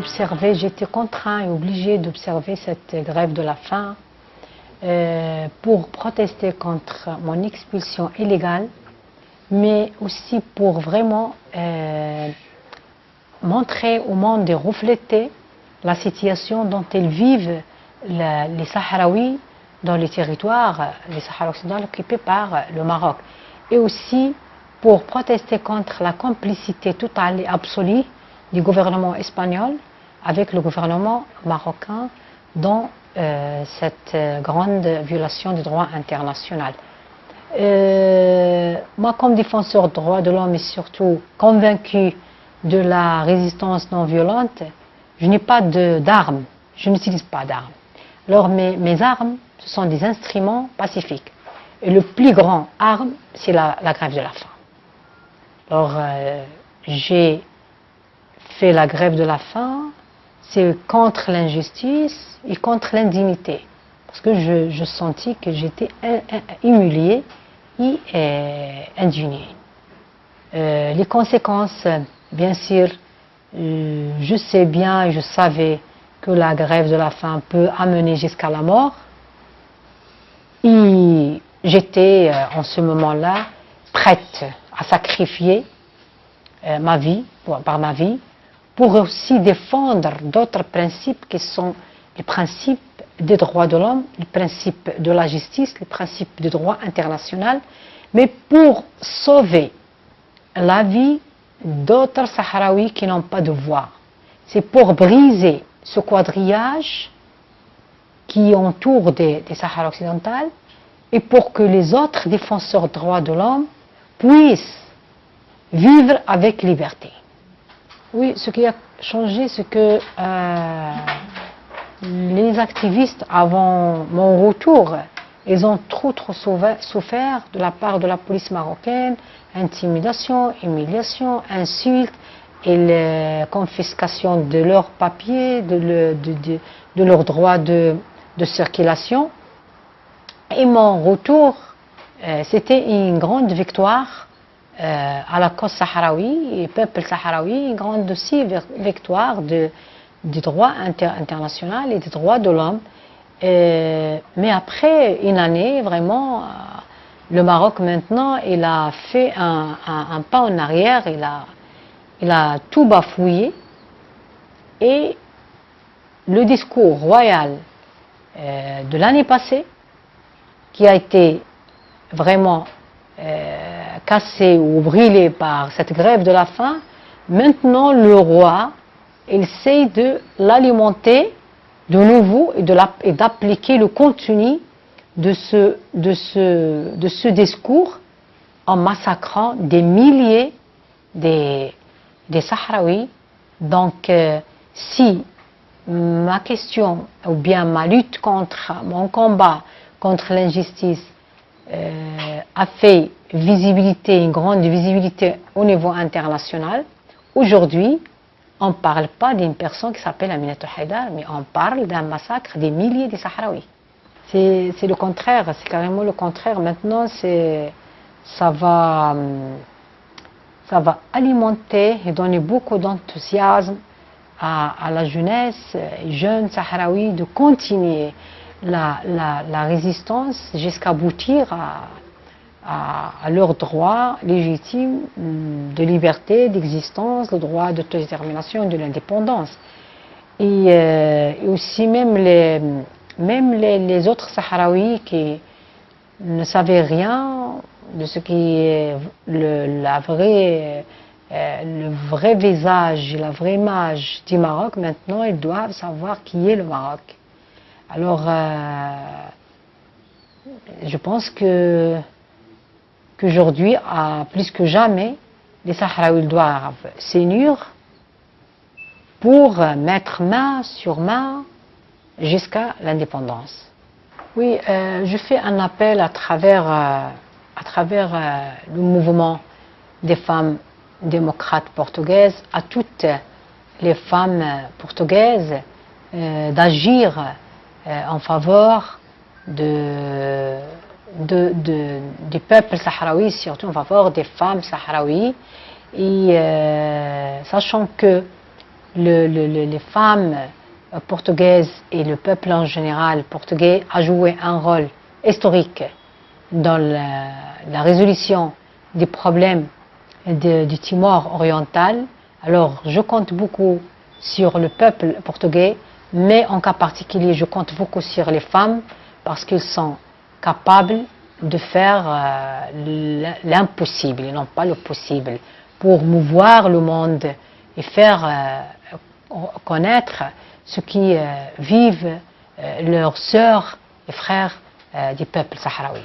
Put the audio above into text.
observé, j'étais contraint et obligé d'observer cette grève de la faim pour protester contre mon expulsion illégale, mais aussi pour vraiment montrer au monde et refléter la situation dont ils vivent les Sahraouis dans les territoires, les Sahara occidentaux occupés par le Maroc. Et aussi pour protester contre la complicité totale et absolue du gouvernement espagnol avec le gouvernement marocain dans cette grande violation du droit international. Moi, comme défenseur des droits de l'homme et surtout convaincu de la résistance non violente, je n'ai pas d'armes, je n'utilise pas d'armes. Alors mes armes, ce sont des instruments pacifiques. Et le plus grand arme, c'est la grève de la faim. Alors j'ai fait la grève de la faim, c'est contre l'injustice et contre l'indignité. Parce que je sentis que j'étais humiliée et indignée. Les conséquences, bien sûr, je sais bien et je savais que la grève de la faim peut amener jusqu'à la mort. Et j'étais en ce moment-là prête à sacrifier ma vie, par ma vie, pour aussi défendre d'autres principes qui sont les principes des droits de l'homme, les principes de la justice, les principes du droit international, mais pour sauver la vie d'autres Sahraouis qui n'ont pas de voix. C'est pour briser ce quadrillage qui entoure des Sahara occidentales et pour que les autres défenseurs des droits de l'homme puissent vivre avec liberté. Oui, ce qui a changé, c'est que les activistes, avant mon retour, ils ont trop souffert de la part de la police marocaine, intimidation, humiliation, insultes et la confiscation de leurs papiers, de leurs droits de circulation. Et mon retour, c'était une grande victoire à la cause sahraoui et peuple sahraoui, une grande aussi victoire du droit international et des droits de l'homme. Mais après une année, vraiment, le Maroc maintenant, il a fait un pas en arrière, il a tout bafouillé. Et le discours royal de l'année passée, qui a été vraiment cassé ou brûlé par cette grève de la faim, maintenant le roi, il essaie de l'alimenter de nouveau et d'appliquer le contenu de ce discours en massacrant des milliers des Sahraouis. Donc, si ma question ou bien ma lutte contre mon combat contre l'injustice a fait visibilité, une grande visibilité au niveau international, aujourd'hui, on ne parle pas d'une personne qui s'appelle Aminatou Haïdar, mais on parle d'un massacre des milliers de Sahraouis. C'est le contraire, c'est carrément le contraire. Maintenant, ça va alimenter et donner beaucoup d'enthousiasme à la jeunesse, jeunes Sahraouis, de continuer la résistance jusqu'à aboutir à leurs droits légitimes de liberté, d'existence, le droit d'autodétermination et de l'indépendance. Et aussi même les autres Sahraouis qui ne savaient rien de ce qui est le vrai visage, la vraie image du Maroc, maintenant ils doivent savoir qui est le Maroc. Alors, je pense qu'aujourd'hui, plus que jamais, les Sahraouis doivent s'unir pour mettre main sur main jusqu'à l'indépendance. Oui, je fais un appel à travers le mouvement des femmes démocrates portugaises à toutes les femmes portugaises d'agir en faveur du peuple sahraoui, surtout en faveur des femmes sahraouis, et sachant que les femmes portugaises et le peuple en général portugais a joué un rôle historique dans la résolution des problèmes du Timor oriental. Alors je compte beaucoup sur le peuple portugais, mais en cas particulier je compte beaucoup sur les femmes parce qu'elles sont capables de faire l'impossible et non pas le possible pour mouvoir le monde et faire connaître ce qui vivent leurs sœurs et frères du peuple sahraoui.